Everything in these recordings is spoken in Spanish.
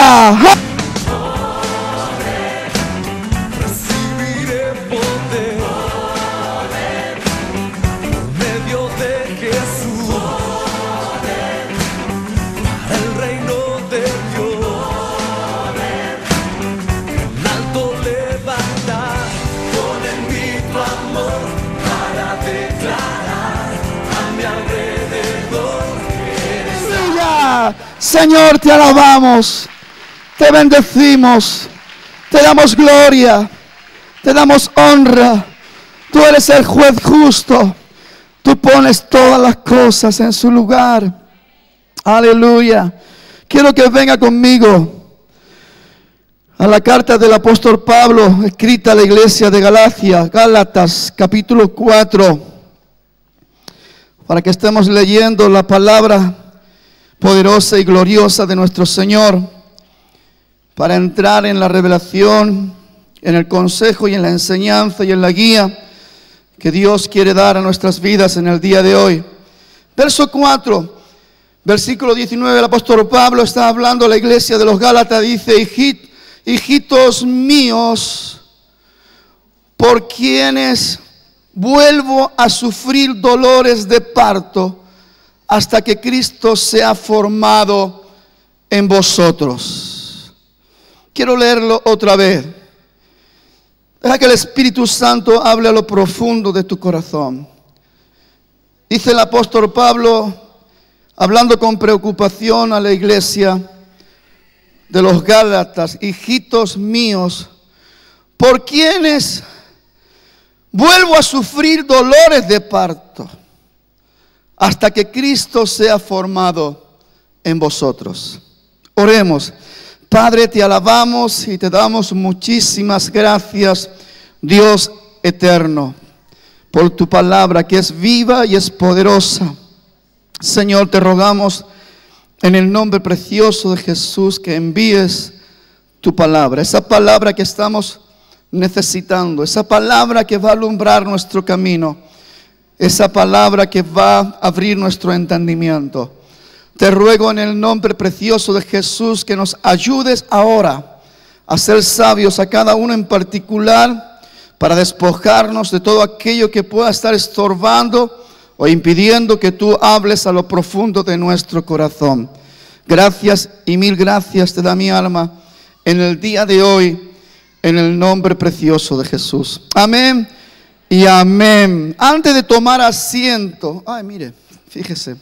aleluya. Recibiré poder por medio de Jesús para el reino de Dios. En alto levantar con en mí tu amor para declarar a mi alrededor que eres Aleluya. Señor, te alabamos, te bendecimos, te damos gloria, te damos honra. Tú eres el juez justo, tú pones todas las cosas en su lugar. Aleluya. Quiero que venga conmigo a la carta del apóstol Pablo, escrita a la iglesia de Galacia, Gálatas, capítulo 4, para que estemos leyendo la palabra poderosa y gloriosa de nuestro Señor, para entrar en la revelación, en el consejo y en la enseñanza y en la guía que Dios quiere dar a nuestras vidas en el día de hoy. Verso 4, versículo 19, el apóstol Pablo está hablando a la iglesia de los Gálatas, dice: hijitos míos, por quienes vuelvo a sufrir dolores de parto hasta que Cristo sea formado en vosotros. Quiero leerlo otra vez. Deja que el Espíritu Santo hable a lo profundo de tu corazón. Dice el apóstol Pablo, hablando con preocupación a la iglesia de los Gálatas: hijitos míos, por quienes vuelvo a sufrir dolores de parto hasta que Cristo sea formado en vosotros. Oremos. Padre, te alabamos y te damos muchísimas gracias, Dios eterno, por tu palabra que es viva y es poderosa. Señor, te rogamos en el nombre precioso de Jesús que envíes tu palabra, esa palabra que estamos necesitando, esa palabra que va a alumbrar nuestro camino, esa palabra que va a abrir nuestro entendimiento. Te ruego en el nombre precioso de Jesús que nos ayudes ahora a ser sabios a cada uno en particular, para despojarnos de todo aquello que pueda estar estorbando o impidiendo que tú hables a lo profundo de nuestro corazón. Gracias y mil gracias te da mi alma en el día de hoy, en el nombre precioso de Jesús. Amén y amén. Antes de tomar asiento, ay, mire, fíjese,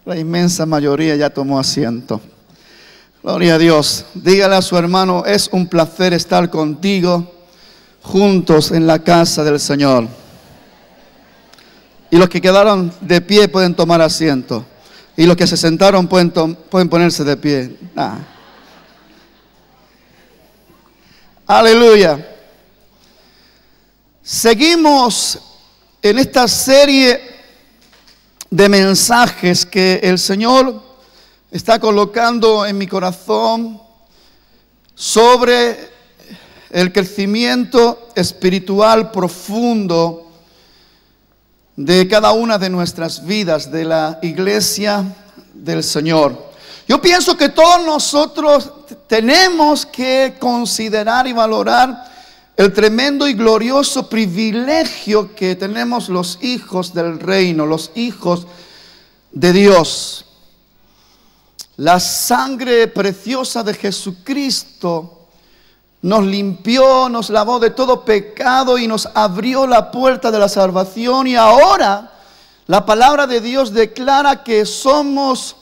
la inmensa mayoría ya tomó asiento. Gloria a Dios. Dígale a su hermano: es un placer estar contigo juntos en la casa del Señor. Y los que quedaron de pie pueden tomar asiento. Y los que se sentaron pueden ponerse de pie. Aleluya. Seguimos en esta serie de mensajes que el Señor está colocando en mi corazón sobre el crecimiento espiritual profundo de cada una de nuestras vidas, de la iglesia del Señor. Yo pienso que todos nosotros tenemos que considerar y valorar el tremendo y glorioso privilegio que tenemos los hijos del reino, los hijos de Dios. La sangre preciosa de Jesucristo nos limpió, nos lavó de todo pecado y nos abrió la puerta de la salvación. Y ahora la palabra de Dios declara que somos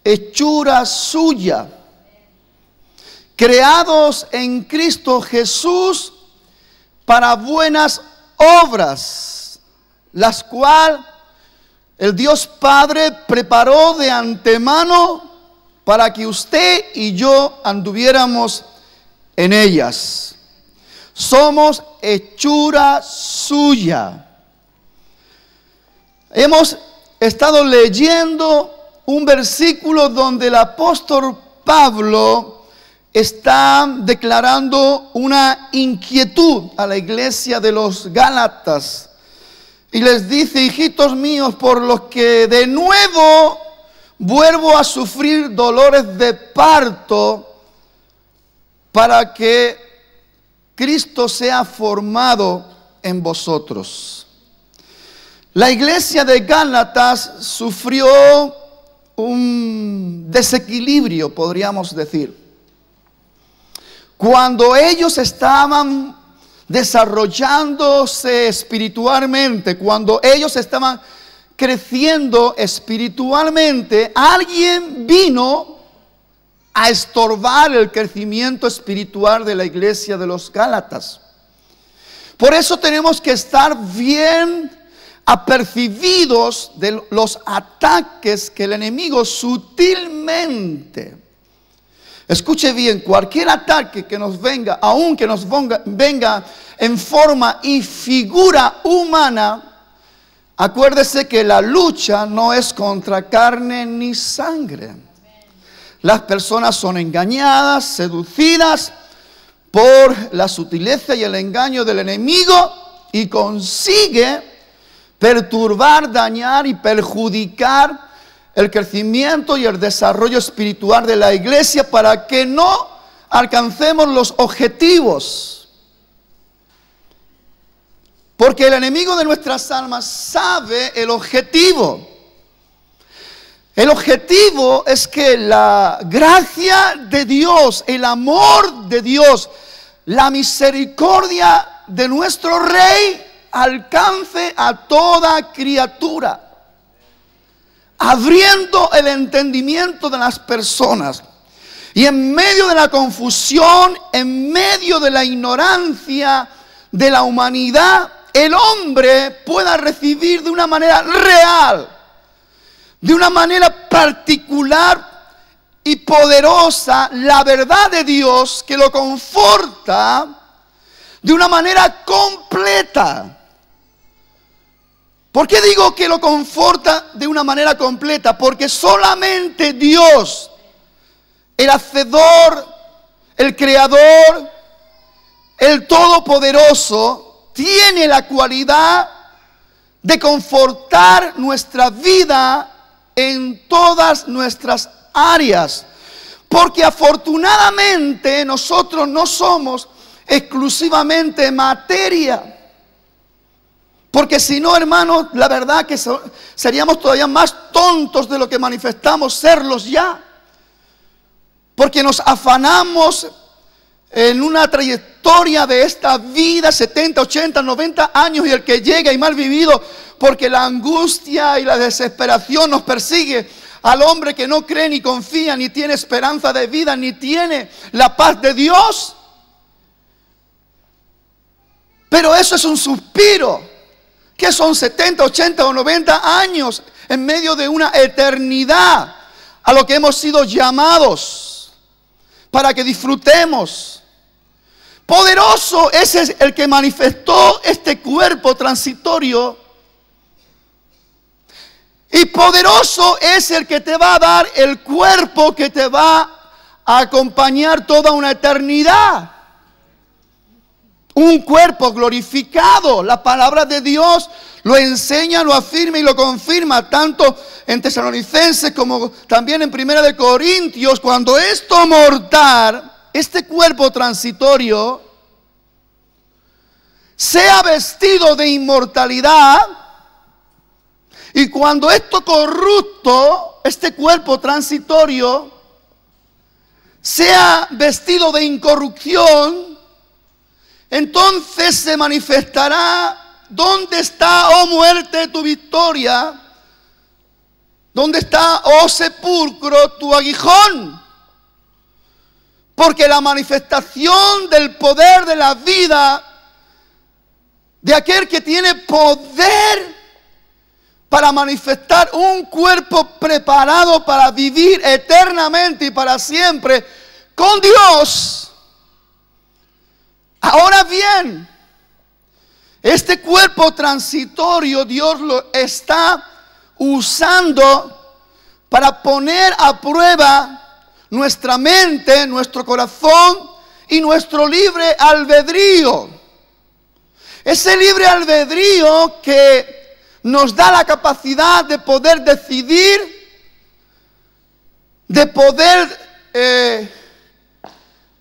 hechura suya, creados en Cristo Jesús para buenas obras, las cuales el Dios Padre preparó de antemano para que usted y yo anduviéramos en ellas. Somos hechura suya. Hemos estado leyendo un versículo donde el apóstol Pablo está declarando una inquietud a la iglesia de los Gálatas. Y les dice: hijitos míos, por los que de nuevo vuelvo a sufrir dolores de parto para que Cristo sea formado en vosotros. La iglesia de Gálatas sufrió un desequilibrio, podríamos decir. Cuando ellos estaban desarrollándose espiritualmente, cuando ellos estaban creciendo espiritualmente, alguien vino a estorbar el crecimiento espiritual de la iglesia de los Gálatas. Por eso tenemos que estar bien apercibidos de los ataques que el enemigo sutilmente, escuche bien, cualquier ataque que nos venga, aunque nos venga en forma y figura humana, acuérdese que la lucha no es contra carne ni sangre. Las personas son engañadas, seducidas por la sutileza y el engaño del enemigo y consigue perturbar, dañar y perjudicar el crecimiento y el desarrollo espiritual de la iglesia para que no alcancemos los objetivos. Porque el enemigo de nuestras almas sabe el objetivo. El objetivo es que la gracia de Dios, el amor de Dios, la misericordia de nuestro Rey alcance a toda criatura, abriendo el entendimiento de las personas. Y en medio de la confusión, en medio de la ignorancia de la humanidad, el hombre pueda recibir de una manera real, de una manera particular y poderosa, la verdad de Dios que lo conforta de una manera completa. ¿Por qué digo que lo conforta de una manera completa? Porque solamente Dios, el hacedor, el creador, el todopoderoso, tiene la cualidad de confortar nuestra vida en todas nuestras áreas. Porque afortunadamente nosotros no somos exclusivamente materia. Porque si no, hermanos, la verdad que seríamos todavía más tontos de lo que manifestamos serlos ya. Porque nos afanamos en una trayectoria de esta vida, 70, 80, 90 años, y el que llega y mal vivido, porque la angustia y la desesperación nos persigue. Al hombre que no cree ni confía, ni tiene esperanza de vida, ni tiene la paz de Dios. Pero eso es un suspiro. Que son 70, 80 o 90 años en medio de una eternidad a lo que hemos sido llamados para que disfrutemos. Poderoso es el que manifestó este cuerpo transitorio, y poderoso es el que te va a dar el cuerpo que te va a acompañar toda una eternidad. Un cuerpo glorificado. La palabra de Dios lo enseña, lo afirma y lo confirma, tanto en Tesalonicenses como también en Primera de Corintios. Cuando esto mortal, este cuerpo transitorio, sea vestido de inmortalidad, y cuando esto corrupto, este cuerpo transitorio, sea vestido de incorrupción, entonces se manifestará. ¿Dónde está, oh muerte, tu victoria? ¿Dónde está, oh sepulcro, tu aguijón? Porque la manifestación del poder de la vida de aquel que tiene poder para manifestar un cuerpo preparado para vivir eternamente y para siempre con Dios. Ahora bien, este cuerpo transitorio Dios lo está usando para poner a prueba nuestra mente, nuestro corazón y nuestro libre albedrío. Ese libre albedrío que nos da la capacidad de poder decidir, de poder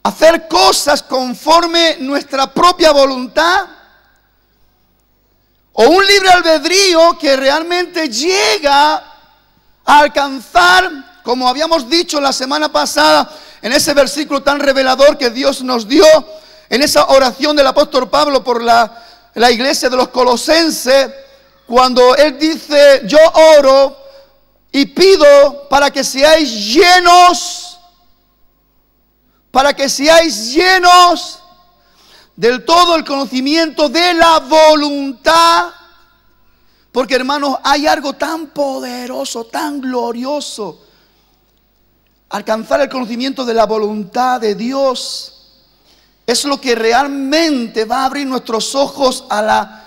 hacer cosas conforme nuestra propia voluntad, o un libre albedrío que realmente llega a alcanzar, como habíamos dicho la semana pasada, en ese versículo tan revelador que Dios nos dio, en esa oración del apóstol Pablo por la iglesia de los Colosenses, cuando él dice: yo oro y pido para que seáis llenos, del todo el conocimiento de la voluntad. Porque, hermanos, hay algo tan poderoso, tan glorioso, alcanzar el conocimiento de la voluntad de Dios. Es lo que realmente va a abrir nuestros ojos a la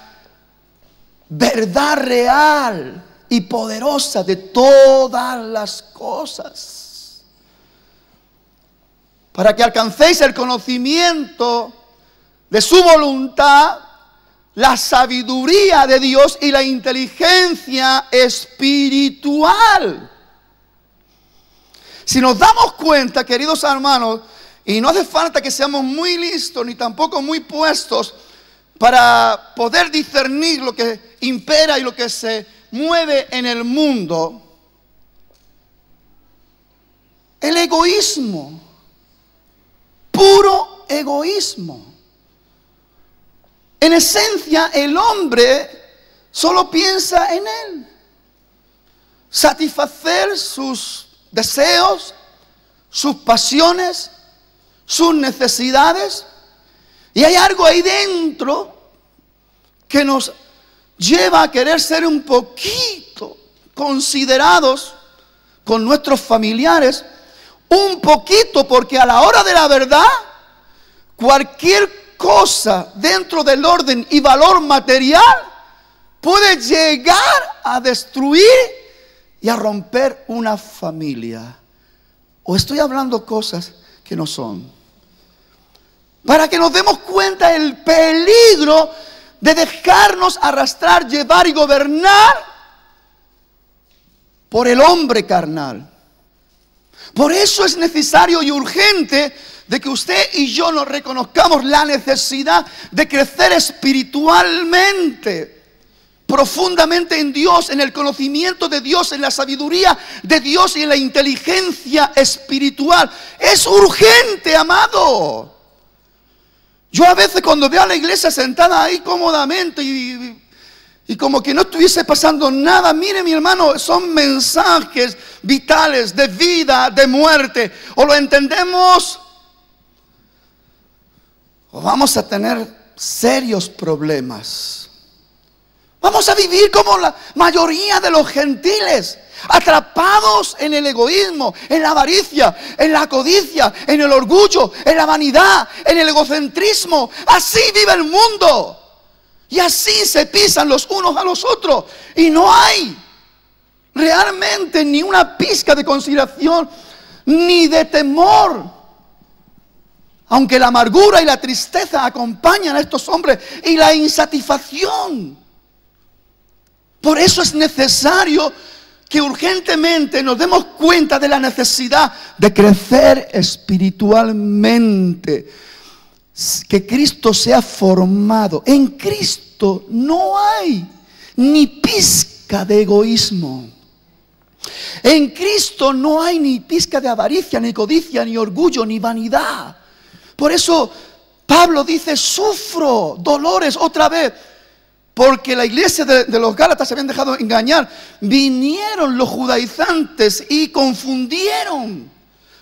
verdad real y poderosa de todas las cosas. Para que alcancéis el conocimiento de su voluntad, la sabiduría de Dios y la inteligencia espiritual. Si nos damos cuenta, queridos hermanos, y no hace falta que seamos muy listos ni tampoco muy puestos para poder discernir lo que impera y lo que se mueve en el mundo, el egoísmo, puro egoísmo. En esencia, el hombre solo piensa en él, satisfacer sus deseos, sus pasiones, sus necesidades. Y hay algo ahí dentro que nos lleva a querer ser un poquito considerados con nuestros familiares, un poquito, porque a la hora de la verdad, cualquier cosa dentro del orden y valor material puede llegar a destruir y a romper una familia. O estoy hablando cosas que no son. Para que nos demos cuenta del peligro de dejarnos arrastrar, llevar y gobernar por el hombre carnal. Por eso es necesario y urgente de que usted y yo nos reconozcamos la necesidad de crecer espiritualmente, profundamente en Dios, en el conocimiento de Dios, en la sabiduría de Dios y en la inteligencia espiritual. Es urgente, amado. Yo a veces cuando veo a la iglesia sentada ahí cómodamente y como que no estuviese pasando nada, mire mi hermano, son mensajes vitales de vida, de muerte. O lo entendemos o vamos a tener serios problemas. Vamos a vivir como la mayoría de los gentiles, atrapados en el egoísmo, en la avaricia, en la codicia, en el orgullo, en la vanidad, en el egocentrismo. Así vive el mundo. Y así se pisan los unos a los otros. Y no hay realmente ni una pizca de consideración, ni de temor. Aunque la amargura y la tristeza acompañan a estos hombres y la insatisfacción. Por eso es necesario que urgentemente nos demos cuenta de la necesidad de crecer espiritualmente. Que Cristo sea formado. En Cristo no hay ni pizca de egoísmo. En Cristo no hay ni pizca de avaricia, ni codicia, ni orgullo, ni vanidad. Por eso Pablo dice: sufro dolores otra vez. Porque la iglesia de los Gálatas se habían dejado engañar. Vinieron los judaizantes y confundieron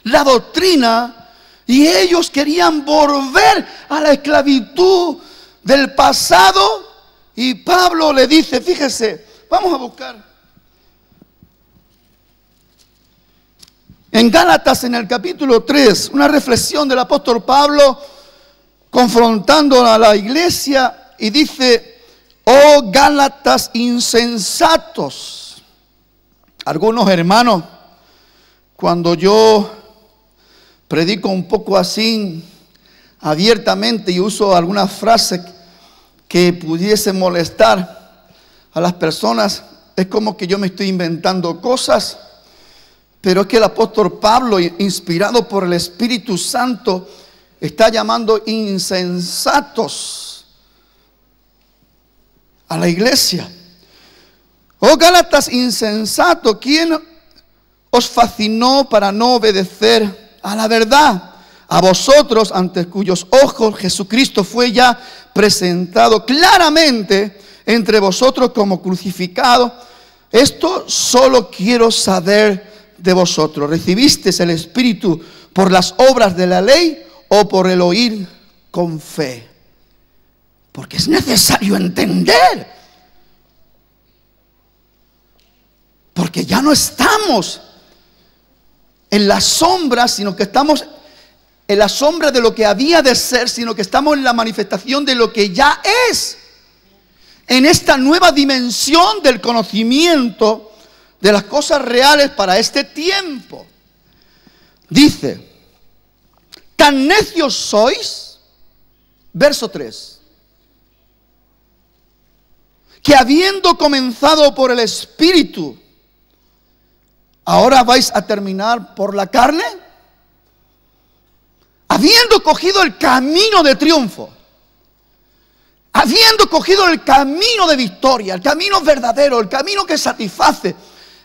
la doctrina. Y ellos querían volver a la esclavitud del pasado. Y Pablo le dice, fíjese, vamos a buscar. En Gálatas, en el capítulo 3, una reflexión del apóstol Pablo confrontando a la iglesia. Y dice: oh Gálatas insensatos. Algunos hermanos, cuando yo predico un poco así abiertamente y uso algunas frases que pudiese molestar a las personas, es como que yo me estoy inventando cosas. Pero es que el apóstol Pablo, inspirado por el Espíritu Santo, está llamando insensatos a la iglesia. Oh Gálatas insensato, ¿quién os fascinó para no obedecer a la verdad? A vosotros, ante cuyos ojos Jesucristo fue ya presentado claramente entre vosotros como crucificado. Esto solo quiero saber de vosotros. ¿Recibisteis el Espíritu por las obras de la ley o por el oír con fe? Porque es necesario entender. Porque ya no estamos en la sombra, sino que estamos en la sombra de lo que había de ser, sino que estamos en la manifestación de lo que ya es. En esta nueva dimensión del conocimiento de las cosas reales para este tiempo. Dice, tan necios sois, verso 3, que habiendo comenzado por el Espíritu, ¿ahora vais a terminar por la carne? Habiendo cogido el camino de triunfo, habiendo cogido el camino de victoria, el camino verdadero, el camino que satisface,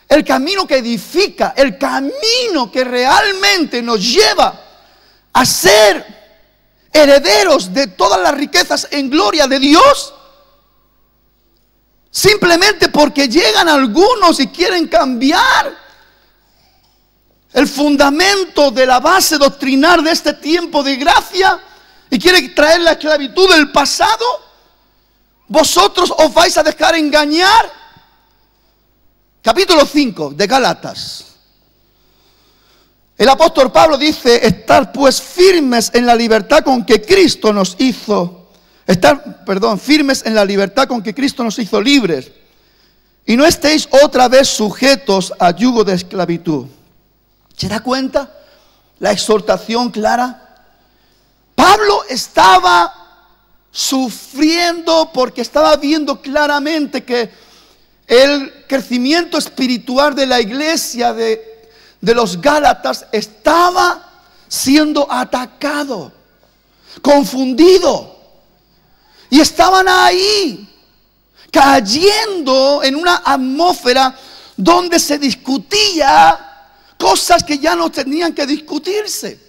el camino que edifica, el camino que realmente nos lleva a ser herederos de todas las riquezas en gloria de Dios, simplemente porque llegan algunos y quieren cambiar el fundamento de la base doctrinal de este tiempo de gracia y quieren traer la esclavitud del pasado, ¿vosotros os vais a dejar engañar? Capítulo 5 de Gálatas. El apóstol Pablo dice, estar pues firmes en la libertad con que Cristo nos hizo, firmes en la libertad con que Cristo nos hizo libres, y no estéis otra vez sujetos a yugo de esclavitud. ¿Se da cuenta la exhortación clara? Pablo estaba sufriendo porque estaba viendo claramente que el crecimiento espiritual de la iglesia de los Gálatas estaba siendo atacado, confundido, y estaban ahí cayendo en una atmósfera donde se discutía cosas que ya no tenían que discutirse.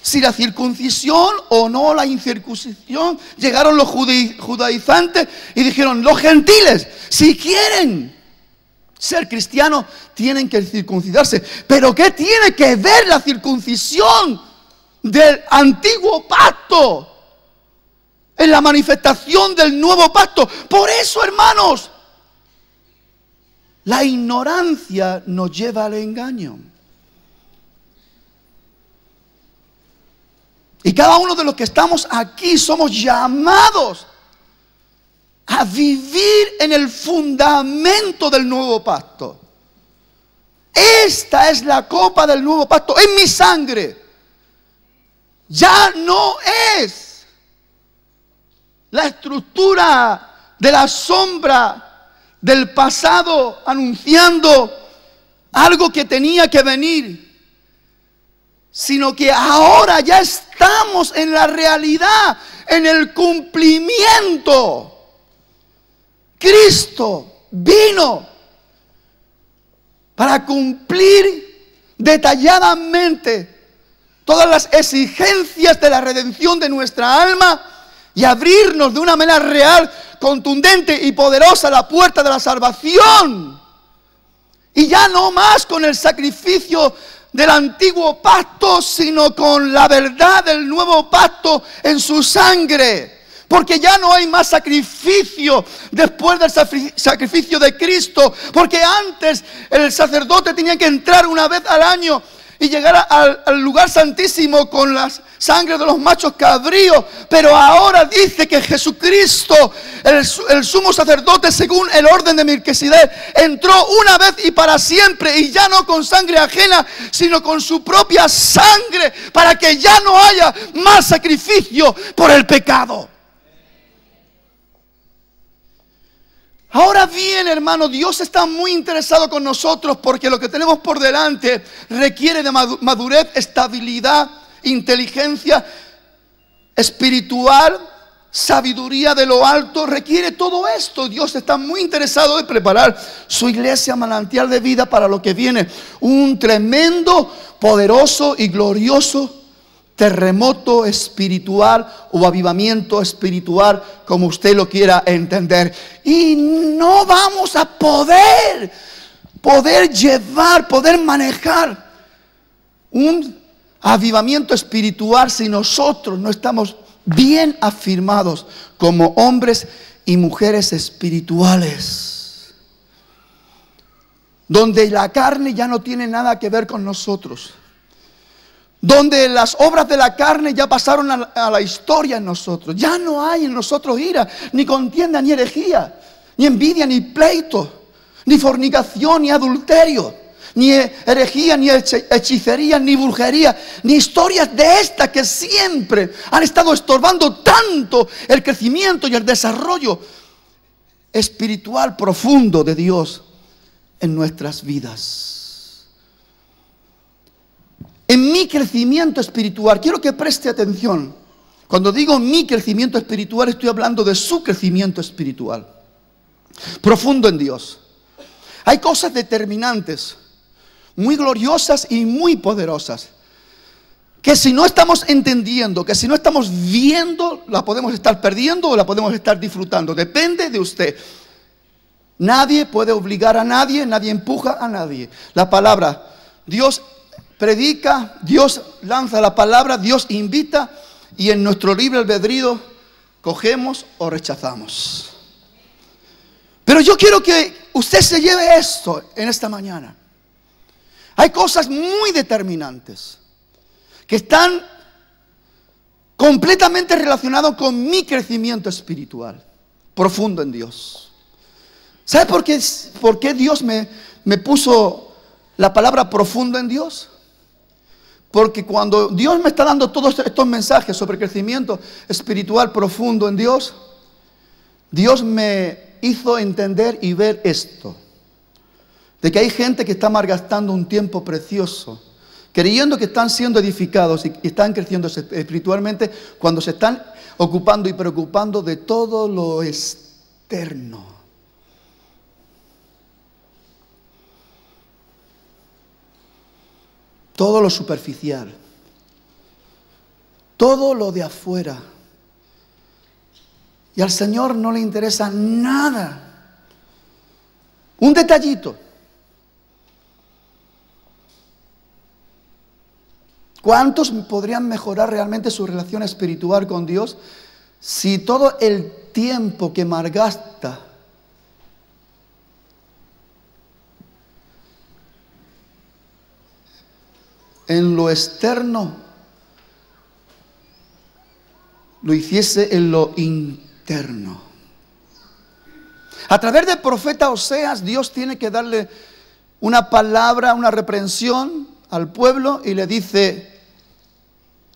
Si la circuncisión o no la incircuncisión. Llegaron los judaizantes y dijeron, los gentiles, si quieren ser cristianos, tienen que circuncidarse. Pero ¿qué tiene que ver la circuncisión del antiguo pacto en la manifestación del nuevo pacto? Por eso, hermanos, la ignorancia nos lleva al engaño. Y cada uno de los que estamos aquí somos llamados a vivir en el fundamento del nuevo pacto. Esta es la copa del nuevo pacto, en mi sangre. Ya no es la estructura de la sombra del pasado anunciando algo que tenía que venir, sino que ahora ya estamos en la realidad, en el cumplimiento. Cristo vino para cumplir detalladamente todas las exigencias de la redención de nuestra alma y abrirnos de una manera real, contundente y poderosa la puerta de la salvación. Y ya no más con el sacrificio del antiguo pacto, sino con la verdad del nuevo pacto en su sangre. Porque ya no hay más sacrificio después del sacrificio de Cristo. Porque antes el sacerdote tenía que entrar una vez al año y llegar al lugar santísimo con la sangre de los machos cabríos. Pero ahora dice que Jesucristo, el sumo sacerdote según el orden de Melquisedec, entró una vez y para siempre, y ya no con sangre ajena, sino con su propia sangre, para que ya no haya más sacrificio por el pecado. Ahora bien, hermano, Dios está muy interesado con nosotros porque lo que tenemos por delante requiere de madurez, estabilidad inteligencia espiritual, sabiduría de lo alto, requiere todo esto. Dios está muy interesado en preparar su iglesia manantial de vida para lo que viene. Un tremendo, poderoso y glorioso terremoto espiritual o avivamiento espiritual, como usted lo quiera entender. Y no vamos a poder llevar, poder manejar un avivamiento espiritual si nosotros no estamos bien afirmados como hombres y mujeres espirituales, donde la carne ya no tiene nada que ver con nosotros, donde las obras de la carne ya pasaron a la historia en nosotros. Ya no hay en nosotros ira, ni contienda, ni herejía, ni envidia, ni pleito, ni fornicación, ni adulterio, ni herejía, ni hechicería, ni brujería, ni historias de estas que siempre han estado estorbando tanto el crecimiento y el desarrollo espiritual profundo de Dios en nuestras vidas. En mi crecimiento espiritual, quiero que preste atención. Cuando digo mi crecimiento espiritual, estoy hablando de su crecimiento espiritual profundo en Dios. Hay cosas determinantes, muy gloriosas y muy poderosas, que si no estamos entendiendo, que si no estamos viendo, la podemos estar perdiendo o la podemos estar disfrutando. Depende de usted. Nadie puede obligar a nadie, nadie empuja a nadie. La palabra, Dios predica, Dios lanza la palabra, Dios invita, y en nuestro libre albedrío cogemos o rechazamos. Pero yo quiero que usted se lleve esto en esta mañana. Hay cosas muy determinantes que están completamente relacionadas con mi crecimiento espiritual profundo en Dios. ¿Sabe por qué Dios me puso la palabra profundo en Dios? Porque cuando Dios me está dando todos estos mensajes sobre crecimiento espiritual profundo en Dios, Dios me hizo entender y ver esto: de que hay gente que está malgastando un tiempo precioso, creyendo que están siendo edificados y están creciendo espiritualmente, cuando se están ocupando y preocupando de todo lo externo. Todo lo superficial, todo lo de afuera. Y al Señor no le interesa nada. Un detallito. ¿Cuántos podrían mejorar realmente su relación espiritual con Dios si todo el tiempo que malgasta en lo externo lo hiciese en lo interno? A través del profeta Oseas, Dios tiene que darle una palabra, una reprensión al pueblo, y le dice: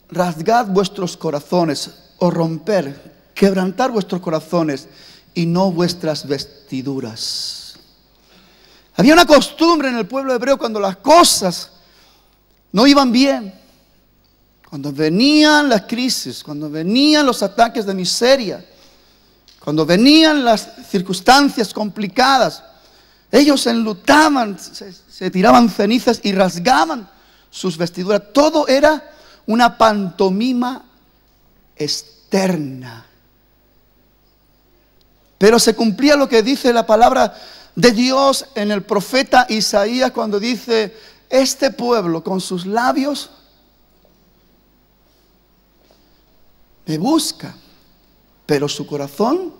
rasgad vuestros corazones, o romper, quebrantar vuestros corazones, y no vuestras vestiduras. Había una costumbre en el pueblo hebreo, cuando las cosas no iban bien, cuando venían las crisis, cuando venían los ataques de miseria, cuando venían las circunstancias complicadas, ellos se enlutaban, se tiraban cenizas y rasgaban sus vestiduras. Todo era una pantomima externa. Pero se cumplía lo que dice la palabra de Dios en el profeta Isaías, cuando dice: este pueblo con sus labios me busca, pero su corazón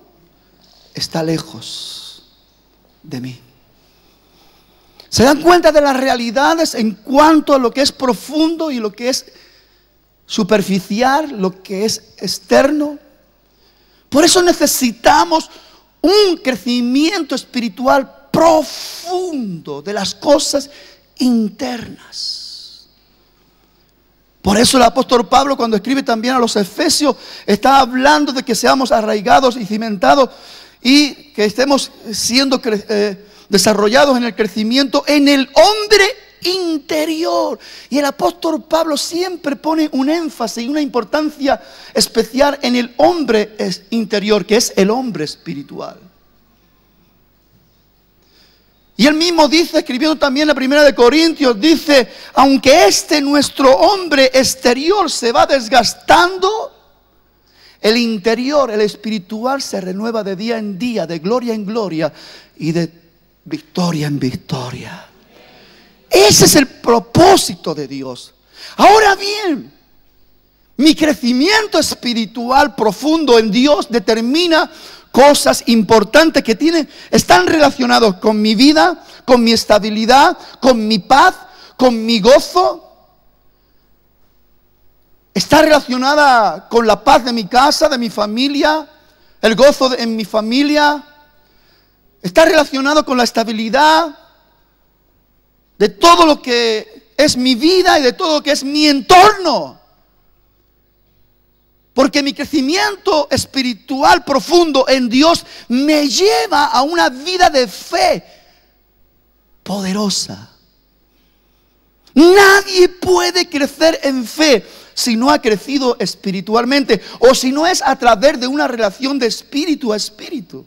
está lejos de mí. ¿Se dan cuenta de las realidades en cuanto a lo que es profundo y lo que es superficial, lo que es externo? Por eso necesitamos un crecimiento espiritual profundo de las cosas internas. Por eso el apóstol Pablo, cuando escribe también a los Efesios, está hablando de que seamos arraigados y cimentados, y que estemos siendo desarrollados en el crecimiento en el hombre interior. Y el apóstol Pablo siempre pone un énfasis y una importancia especial en el hombre interior, que es el hombre espiritual. Y él mismo dice, escribiendo también la primera de Corintios, dice, aunque nuestro hombre exterior se va desgastando, el interior, el espiritual se renueva de día en día, de gloria en gloria y de victoria en victoria. Ese es el propósito de Dios. Ahora bien, mi crecimiento espiritual profundo en Dios determina cosas importantes que están relacionados con mi vida, con mi estabilidad, con mi paz, con mi gozo. Está relacionada con la paz de mi casa, de mi familia, el gozo en mi familia. Está relacionado con la estabilidad de todo lo que es mi vida y de todo lo que es mi entorno. Porque mi crecimiento espiritual profundo en Dios me lleva a una vida de fe poderosa. Nadie puede crecer en fe si no ha crecido espiritualmente o si no es a través de una relación de espíritu a espíritu.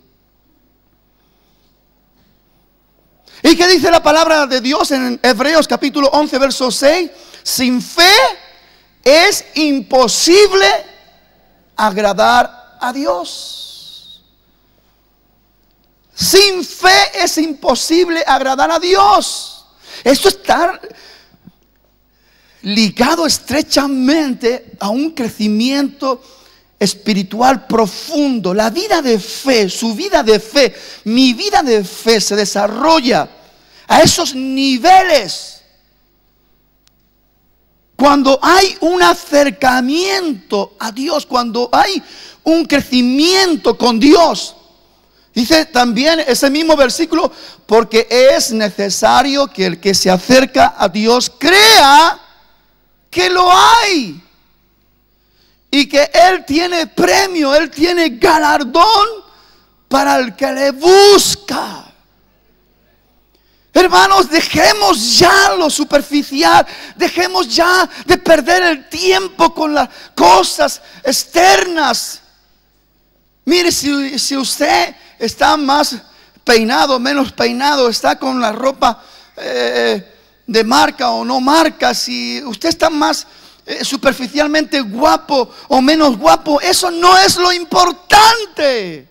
¿Y qué dice la palabra de Dios en Hebreos capítulo 11 verso 6? Sin fe es imposible agradar a Dios. Sin fe es imposible agradar a Dios. Esto está ligado estrechamente a un crecimiento espiritual profundo. La vida de fe, su vida de fe, mi vida de fe se desarrolla a esos niveles cuando hay un acercamiento a Dios, cuando hay un crecimiento con Dios. Dice también ese mismo versículo, porque es necesario que el que se acerca a Dios crea que lo hay y que Él tiene premio, Él tiene galardón para el que le busca. Hermanos, dejemos ya lo superficial, dejemos ya de perder el tiempo con las cosas externas. Mire, si usted está más peinado, menos peinado, está con la ropa de marca o no marca, si usted está más superficialmente guapo o menos guapo, eso no es lo importante.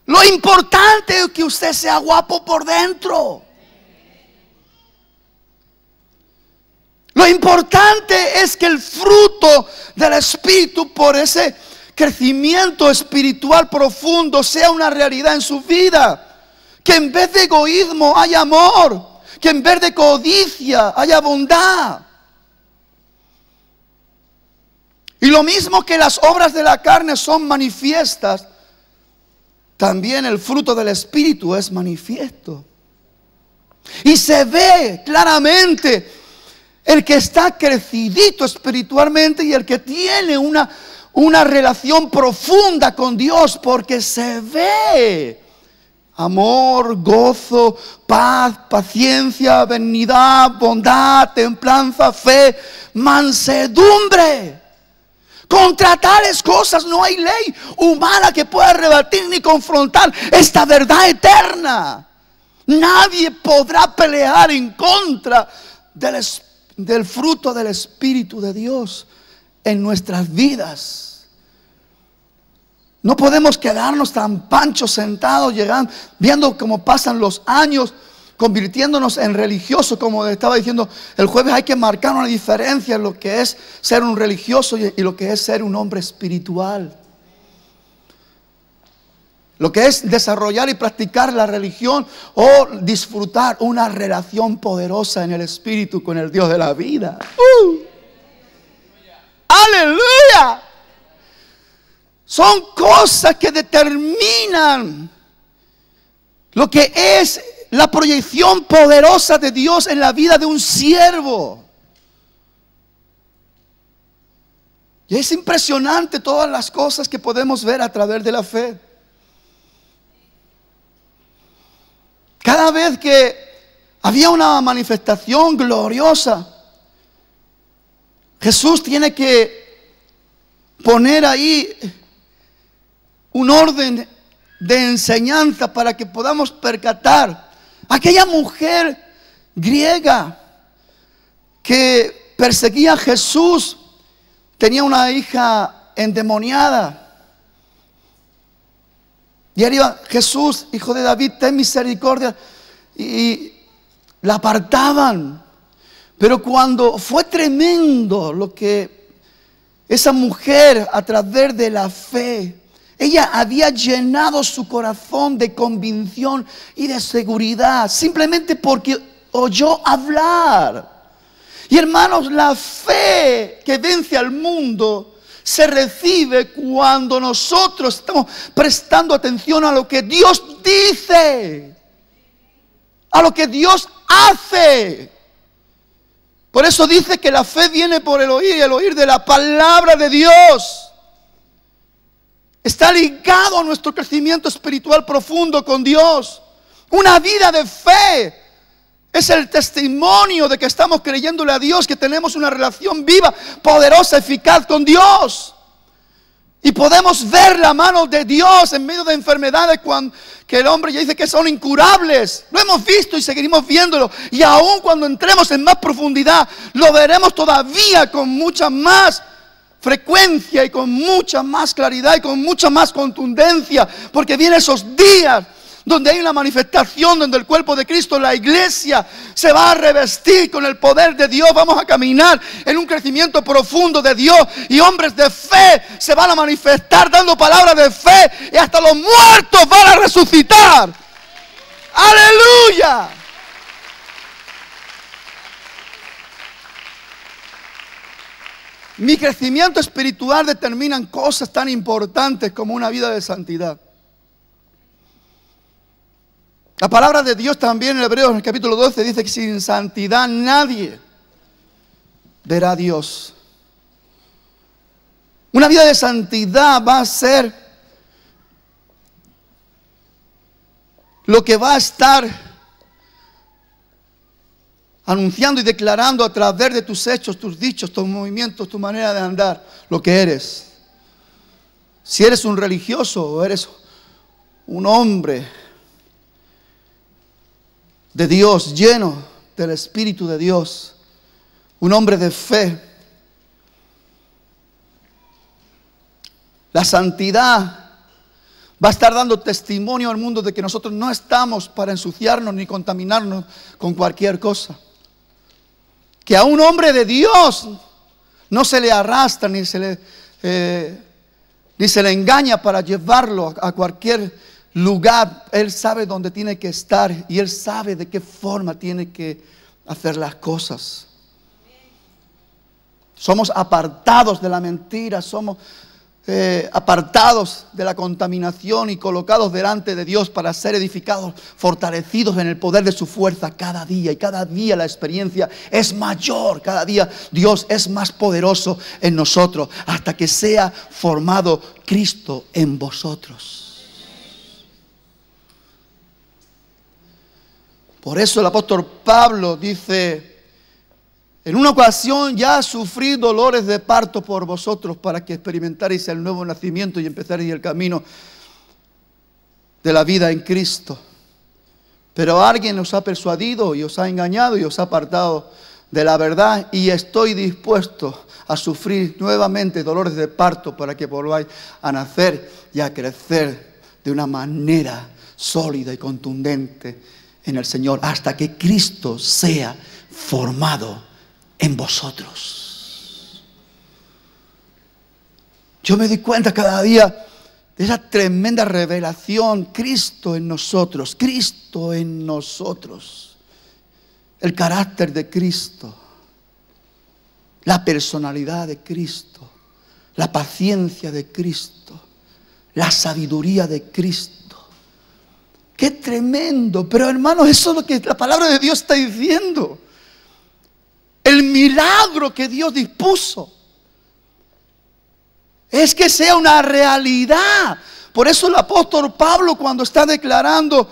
Lo importante es que usted sea guapo por dentro. Lo importante es que el fruto del Espíritu por ese crecimiento espiritual profundo sea una realidad en su vida. Que en vez de egoísmo haya amor. Que en vez de codicia haya bondad. Y lo mismo que las obras de la carne son manifiestas, también el fruto del Espíritu es manifiesto. Y se ve claramente el que está crecidito espiritualmente y el que tiene una relación profunda con Dios, porque se ve amor, gozo, paz, paciencia, benignidad, bondad, templanza, fe, mansedumbre. Contra tales cosas no hay ley humana que pueda rebatir ni confrontar esta verdad eterna. Nadie podrá pelear en contra del fruto del Espíritu de Dios en nuestras vidas. No podemos quedarnos tan panchos sentados, viendo cómo pasan los años, convirtiéndonos en religiosos. Como estaba diciendo el jueves, hay que marcar una diferencia en lo que es ser un religioso y lo que es ser un hombre espiritual. Lo que es desarrollar y practicar la religión o disfrutar una relación poderosa en el Espíritu con el Dios de la vida. ¡Aleluya! Son cosas que determinan lo que es la proyección poderosa de Dios en la vida de un siervo. Y es impresionante todas las cosas que podemos ver a través de la fe. Cada vez que Había una manifestación gloriosa. Jesús tiene que poner ahí un orden de enseñanza para que podamos percatar. Aquella mujer griega que perseguía a Jesús tenía una hija endemoniada. Y haría: Jesús, hijo de David, ten misericordia. Y la apartaban. Pero cuando fue tremendo lo que esa mujer, a través de la fe, ella había llenado su corazón de convicción y de seguridad, simplemente porque oyó hablar. Y hermanos, la fe que vence al mundo se recibe cuando nosotros estamos prestando atención a lo que Dios dice, a lo que Dios hace. Por eso dice que la fe viene por el oír, y el oír de la palabra de Dios. Está ligado a nuestro crecimiento espiritual profundo con Dios. Una vida de fe es el testimonio de que estamos creyéndole a Dios, que tenemos una relación viva, poderosa, eficaz con Dios. Y podemos ver la mano de Dios en medio de enfermedades que el hombre ya dice que son incurables. Lo hemos visto y seguiremos viéndolo. Y aún cuando entremos en más profundidad, lo veremos todavía con mucha más frecuencia y con mucha más claridad y con mucha más contundencia. Porque vienen esos días donde hay una manifestación, donde el cuerpo de Cristo, la iglesia, se va a revestir con el poder de Dios. Vamos a caminar en un crecimiento profundo de Dios, y hombres de fe se van a manifestar dando palabras de fe, y hasta los muertos van a resucitar. ¡Aleluya! Mi crecimiento espiritual determina cosas tan importantes como una vida de santidad. La palabra de Dios también en Hebreos, en el capítulo 12, dice que sin santidad nadie verá a Dios. Una vida de santidad va a ser lo que va a estar anunciando y declarando a través de tus hechos, tus dichos, tus movimientos, tu manera de andar, lo que eres. Si eres un religioso o eres un hombre de Dios, lleno del Espíritu de Dios, un hombre de fe. La santidad va a estar dando testimonio al mundo de que nosotros no estamos para ensuciarnos ni contaminarnos con cualquier cosa. Que a un hombre de Dios no se le arrastra ni se le engaña para llevarlo a cualquier lugar. Él sabe dónde tiene que estar y él sabe de qué forma tiene que hacer las cosas. Somos apartados de la mentira, somos apartados de la contaminación y colocados delante de Dios para ser edificados, fortalecidos en el poder de su fuerza cada día. Y cada día la experiencia es mayor, cada día Dios es más poderoso en nosotros, hasta que sea formado Cristo en vosotros. Por eso el apóstol Pablo dice: en una ocasión ya sufrí dolores de parto por vosotros, para que experimentarais el nuevo nacimiento y empezarais el camino de la vida en Cristo. Pero alguien os ha persuadido y os ha engañado y os ha apartado de la verdad, y estoy dispuesto a sufrir nuevamente dolores de parto para que volváis a nacer y a crecer de una manera sólida y contundente en el Señor, hasta que Cristo sea formado en vosotros. Yo me doy cuenta cada día de esa tremenda revelación. Cristo en nosotros, Cristo en nosotros, el carácter de Cristo, la personalidad de Cristo, la paciencia de Cristo, la sabiduría de Cristo. ¡Qué tremendo! Pero hermanos, eso es lo que la palabra de Dios está diciendo. El milagro que Dios dispuso es que sea una realidad. Por eso el apóstol Pablo, cuando está declarando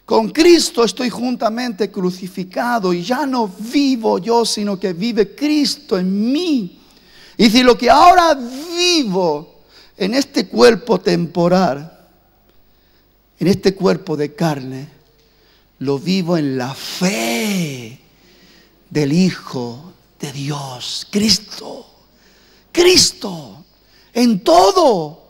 Con Cristo estoy juntamente crucificado y ya no vivo yo, sino que vive Cristo en mí. Y si lo que ahora vivo en este cuerpo temporal, en este cuerpo de carne, lo vivo en la fe del Hijo de Dios, Cristo. Cristo, en todo,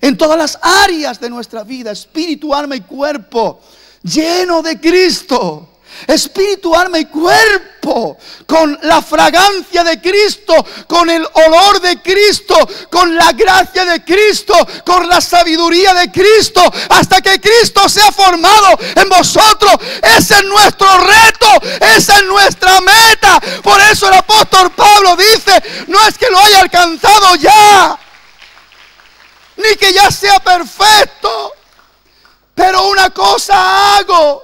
en todas las áreas de nuestra vida, espíritu, alma y cuerpo, lleno de Cristo. Espíritu, alma y cuerpo, con la fragancia de Cristo, con el olor de Cristo, con la gracia de Cristo, con la sabiduría de Cristo, hasta que Cristo sea formado en vosotros. Ese es nuestro reto, esa es nuestra meta. Por eso el apóstol Pablo dice, no es que lo haya alcanzado ya, ni que ya sea perfecto, pero una cosa hago,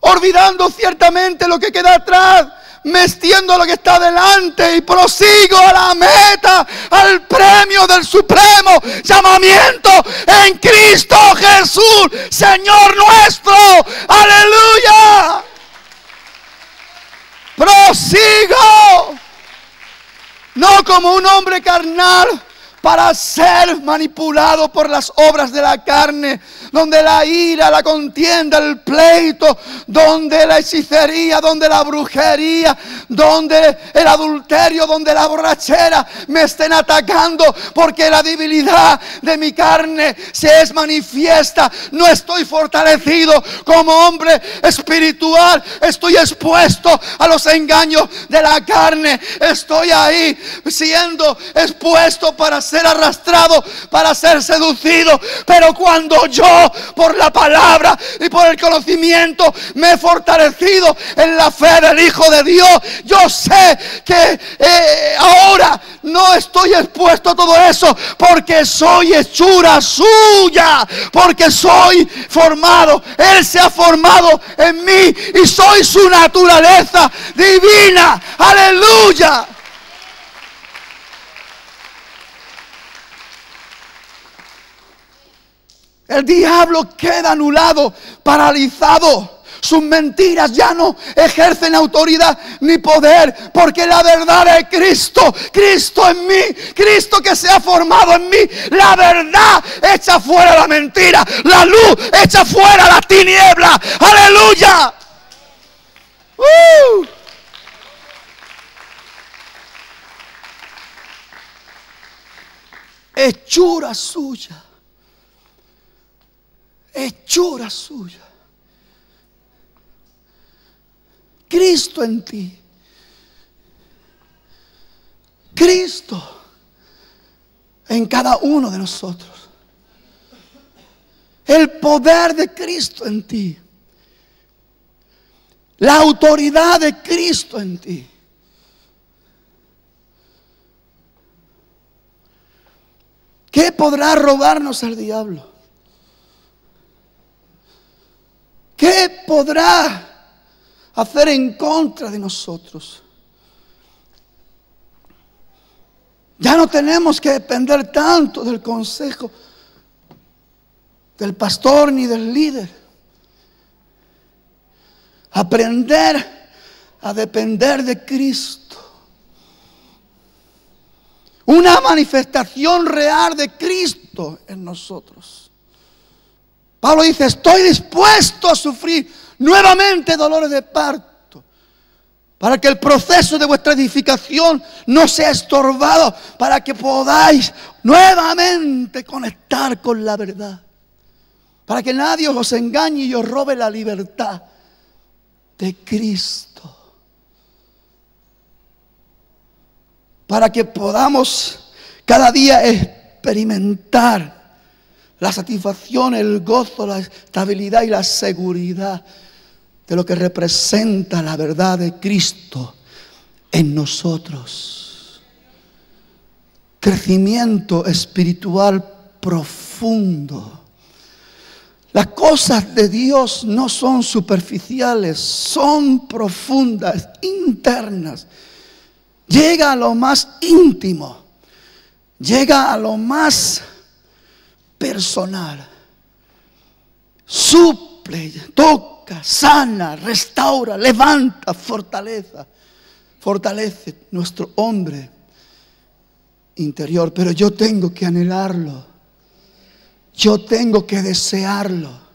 olvidando ciertamente lo que queda atrás, me extiendo a lo que está delante y prosigo a la meta, al premio del supremo llamamiento en Cristo Jesús, Señor nuestro. Aleluya. Prosigo, no como un hombre carnal, para ser manipulado por las obras de la carne, donde la ira, la contienda, el pleito, donde la hechicería, donde la brujería, donde el adulterio, donde la borrachera me estén atacando, porque la debilidad de mi carne se es manifiesta. No estoy fortalecido como hombre espiritual, estoy expuesto a los engaños de la carne, estoy ahí siendo expuesto para ser arrastrado, para ser seducido. Pero cuando yo, por la palabra y por el conocimiento, me he fortalecido en la fe del Hijo de Dios, yo sé que ahora no estoy expuesto a todo eso, porque soy hechura suya, porque soy formado. Él se ha formado en mí y soy su naturaleza divina. Aleluya. El diablo queda anulado, paralizado. Sus mentiras ya no ejercen autoridad ni poder, porque la verdad de Cristo, Cristo en mí, Cristo que se ha formado en mí, la verdad echa fuera la mentira, la luz echa fuera la tiniebla. Aleluya. Hechura suya. Hechura suya. Cristo en ti. Cristo en cada uno de nosotros. El poder de Cristo en ti. La autoridad de Cristo en ti. ¿Qué podrá robarnos el diablo? ¿Qué podrá hacer en contra de nosotros? Ya no tenemos que depender tanto del consejo del pastor ni del líder. Aprender a depender de Cristo. Una manifestación real de Cristo en nosotros. Pablo dice, estoy dispuesto a sufrir nuevamente dolores de parto, para que el proceso de vuestra edificación no sea estorbado, para que podáis nuevamente conectar con la verdad, para que nadie os engañe y os robe la libertad de Cristo, para que podamos cada día experimentar la satisfacción, el gozo, la estabilidad y la seguridad de lo que representa la verdad de Cristo en nosotros. Crecimiento espiritual profundo. Las cosas de Dios no son superficiales, son profundas, internas. Llega a lo más íntimo, llega a lo más personal, suple, toca toca, sana, restaura, levanta, fortalece nuestro hombre interior. Pero yo tengo que anhelarlo, yo tengo que desearlo.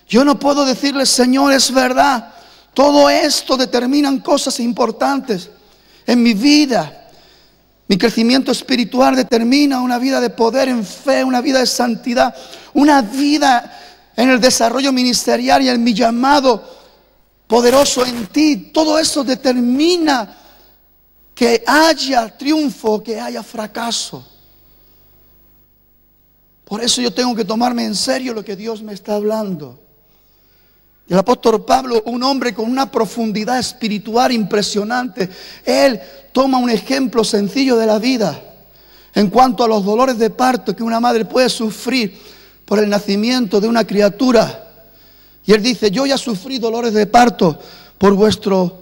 Yo no puedo decirle: Señor, es verdad, todo esto determinan cosas importantes en mi vida. Mi crecimiento espiritual determina una vida de poder en fe, una vida de santidad, una vida en el desarrollo ministerial y en mi llamado poderoso en ti. Todo eso determina que haya triunfo, que haya fracaso. Por eso yo tengo que tomarme en serio lo que Dios me está hablando. El apóstol Pablo, un hombre con una profundidad espiritual impresionante, él toma un ejemplo sencillo de la vida en cuanto a los dolores de parto que una madre puede sufrir por el nacimiento de una criatura. Y él dice: yo ya sufrí dolores de parto por vuestro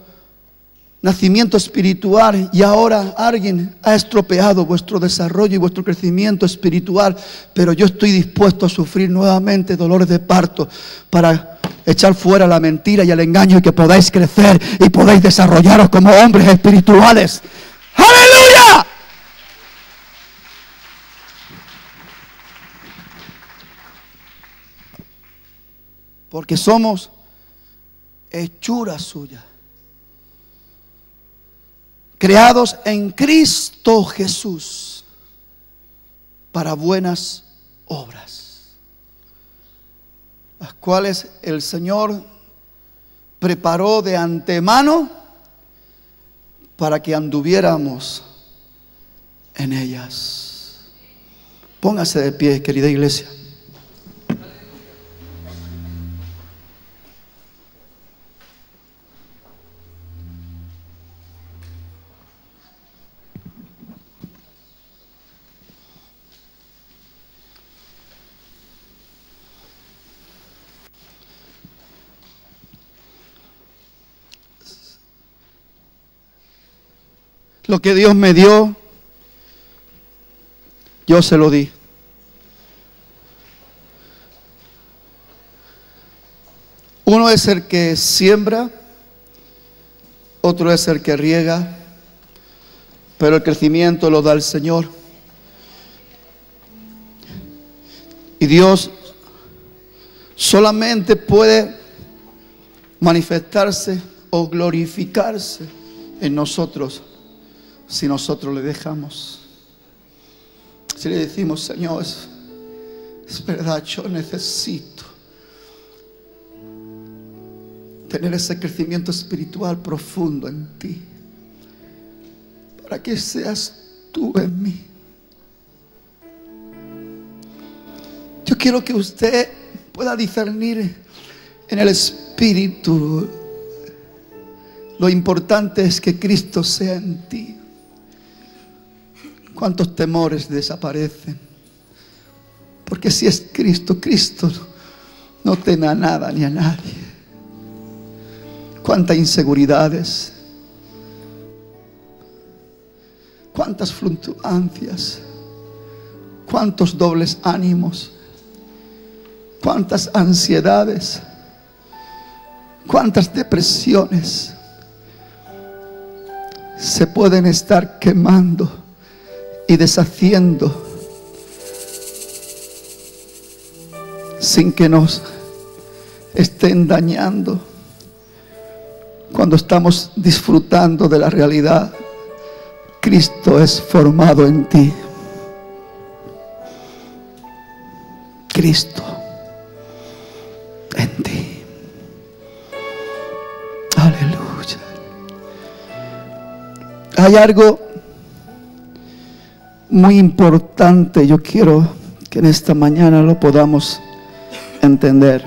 nacimiento espiritual, y ahora alguien ha estropeado vuestro desarrollo y vuestro crecimiento espiritual, pero yo estoy dispuesto a sufrir nuevamente dolores de parto para echar fuera la mentira y el engaño, y que podáis crecer y podáis desarrollaros como hombres espirituales. ¡Aleluya! Porque somos hechura suya, creados en Cristo Jesús para buenas obras, las cuales el Señor preparó de antemano para que anduviéramos en ellas. Póngase de pie, querida iglesia. Lo que Dios me dio, yo se lo di. Uno es el que siembra, otro es el que riega, pero el crecimiento lo da el Señor. Y Dios solamente puede manifestarse o glorificarse en nosotros si nosotros le dejamos. Si le decimos: Señor, es verdad, yo necesito tener ese crecimiento espiritual profundo en ti, para que seas tú en mí. Yo quiero que usted pueda discernir en el Espíritu. Lo importante es que Cristo sea en ti. Cuántos temores desaparecen, porque si es Cristo, Cristo no teme a nada ni a nadie. Cuántas inseguridades, cuántas fluctuancias, cuántos dobles ánimos, cuántas ansiedades, cuántas depresiones se pueden estar quemando y deshaciendo sin que nos estén dañando, cuando estamos disfrutando de la realidad. Cristo es formado en ti. Cristo en ti. Aleluya. Hay algo muy importante, yo quiero que en esta mañana lo podamos entender.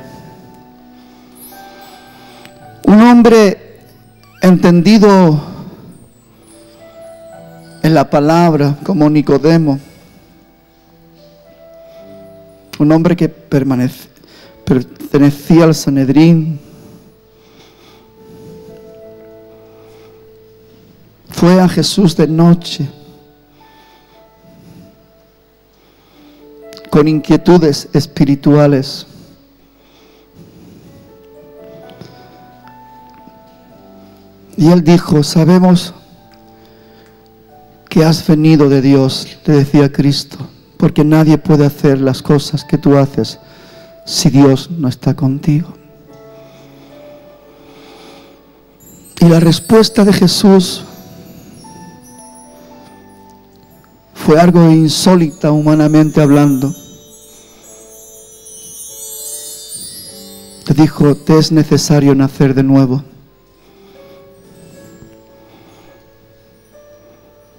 Un hombre entendido en la palabra, como Nicodemo, un hombre que pertenecía al Sanedrín, fue a Jesús de noche con inquietudes espirituales. Y él dijo, sabemos que has venido de Dios, le decía Cristo, porque nadie puede hacer las cosas que tú haces si Dios no está contigo. Y la respuesta de Jesús fue algo insólita humanamente hablando. Le dijo, te es necesario nacer de nuevo.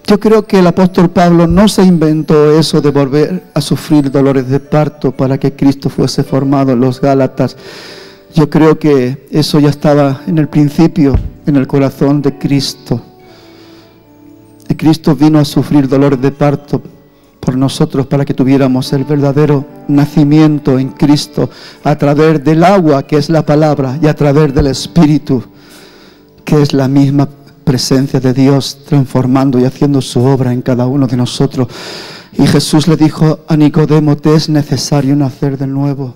Yo creo que el apóstol Pablo no se inventó eso de volver a sufrir dolores de parto para que Cristo fuese formado en los Gálatas. Yo creo que eso ya estaba en el principio, en el corazón de Cristo. Y Cristo vino a sufrir dolores de parto por nosotros para que tuviéramos el verdadero nacimiento en Cristo a través del agua, que es la palabra, y a través del Espíritu, que es la misma presencia de Dios transformando y haciendo su obra en cada uno de nosotros. Y Jesús le dijo a Nicodemo, te es necesario nacer de nuevo.